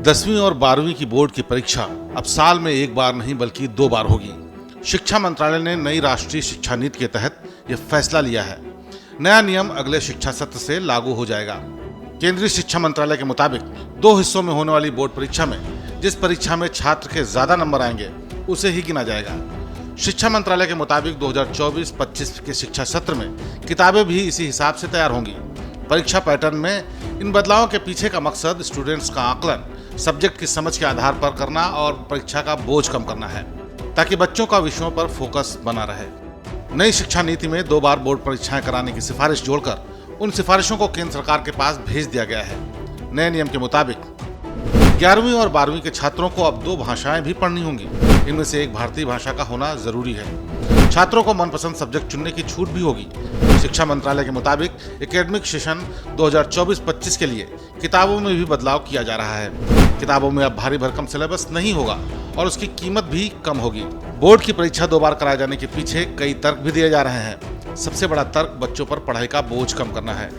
10वीं और 12वीं की बोर्ड की परीक्षा अब साल में एक बार नहीं बल्कि 2 बार होगी। शिक्षा मंत्रालय ने नई राष्ट्रीय शिक्षा नीति के तहत यह फैसला लिया है। नया नियम अगले शिक्षा सत्र से लागू हो जाएगा। केंद्रीय शिक्षा मंत्रालय के मुताबिक 2 हिस्सों में होने वाली बोर्ड परीक्षा में जिस परीक्षा में छात्र के ज्यादा नंबर आएंगे उसे ही गिना जाएगा। शिक्षा मंत्रालय के मुताबिक 2024-25 के शिक्षा सत्र में किताबें भी इसी हिसाब से तैयार होंगी। परीक्षा पैटर्न में इन बदलावों के पीछे का मकसद स्टूडेंट्स का आकलन सब्जेक्ट की समझ के आधार पर करना और परीक्षा का बोझ कम करना है, ताकि बच्चों का विषयों पर फोकस बना रहे। नई शिक्षा नीति में 2 बार बोर्ड परीक्षाएं कराने की सिफारिश जोड़कर उन सिफारिशों को केंद्र सरकार के पास भेज दिया गया है। नए नियम के मुताबिक 11वीं और 12वीं के छात्रों को अब 2 भाषाएं भी पढ़नी होंगी। इनमें से एक भारतीय भाषा का होना जरूरी है। छात्रों को मनपसंद सब्जेक्ट चुनने की छूट भी होगी। शिक्षा मंत्रालय के मुताबिक एकेडमिक सेशन 2024-25 के लिए किताबों में भी बदलाव किया जा रहा है। किताबों में अब भारी भरकम सिलेबस नहीं होगा और उसकी कीमत भी कम होगी। बोर्ड की परीक्षा 2 बार कराए जाने के पीछे कई तर्क भी दिए जा रहे हैं। सबसे बड़ा तर्क बच्चों पर पढ़ाई का बोझ कम करना है।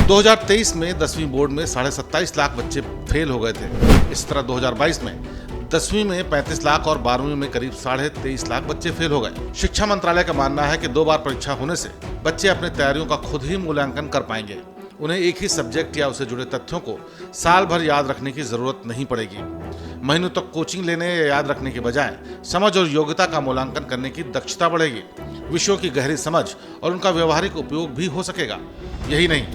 2023 में 10वीं बोर्ड में 27.5 लाख बच्चे फेल हो गए थे। इस तरह 2022 में 10वीं में 35 लाख और 12वीं में करीब 23.5 लाख बच्चे फेल हो गए। शिक्षा मंत्रालय का मानना है कि 2 बार परीक्षा होने से बच्चे अपने तैयारियों का खुद ही मूल्यांकन कर पाएंगे। उन्हें एक ही सब्जेक्ट या उससे जुड़े तथ्यों को साल भर याद रखने की जरूरत नहीं पड़ेगी। महीनों तक कोचिंग लेने या याद रखने के बजाय समझ और योग्यता का मूल्यांकन करने की दक्षता बढ़ेगी। विषयों की गहरी समझ और उनका व्यवहारिक उपयोग भी हो सकेगा। यही नहीं,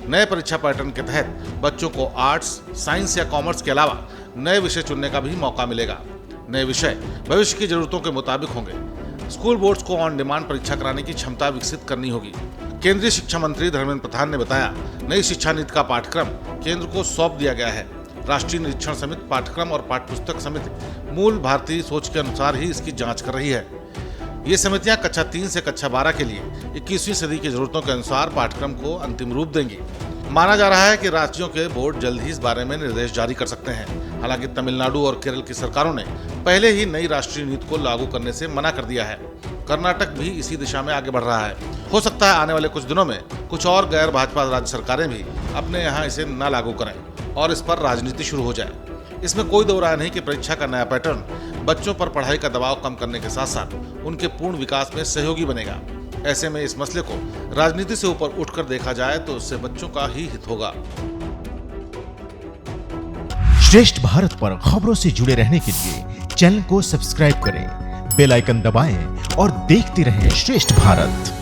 नए परीक्षा पैटर्न के तहत बच्चों को आर्ट्स, साइंस या कॉमर्स के अलावा नए विषय चुनने का भी मौका मिलेगा। नए विषय भविष्य की जरूरतों के मुताबिक होंगे। स्कूल बोर्ड्स को ऑन डिमांड परीक्षा कराने की क्षमता विकसित करनी होगी। केंद्रीय शिक्षा मंत्री धर्मेंद्र प्रधान ने बताया, नई शिक्षा नीति का पाठ्यक्रम केंद्र को सौंप दिया गया है। राष्ट्रीय निरीक्षण समिति पाठ्यक्रम और पाठ्यपुस्तक समिति मूल भारतीय सोच के अनुसार ही इसकी जांच कर रही है। ये समितियां कक्षा 3 से कक्षा 12 के लिए 21वीं सदी की जरूरतों के अनुसार पाठ्यक्रम को अंतिम रूप देंगी। माना जा रहा है कि राज्यों के बोर्ड जल्द ही इस बारे में निर्देश जारी कर सकते हैं। हालांकि तमिलनाडु और केरल की सरकारों ने पहले ही नई राष्ट्रीय नीति को लागू करने से मना कर दिया है। कर्नाटक भी इसी दिशा में आगे बढ़ रहा है। हो सकता है आने वाले कुछ दिनों में कुछ और गैर भाजपा राज्य सरकारें भी अपने यहाँ इसे न लागू करें और इस पर राजनीति शुरू हो जाए। इसमें कोई दो राय नहीं कि परीक्षा का नया पैटर्न बच्चों पर पढ़ाई का दबाव कम करने के साथ साथ उनके पूर्ण विकास में सहयोगी बनेगा। ऐसे में इस मसले को राजनीति से ऊपर उठकर देखा जाए तो उससे बच्चों का ही हित होगा। श्रेष्ठ भारत पर खबरों से जुड़े रहने के लिए चैनल को सब्सक्राइब करें, बेल आइकन दबाएं और देखते रहें श्रेष्ठ भारत।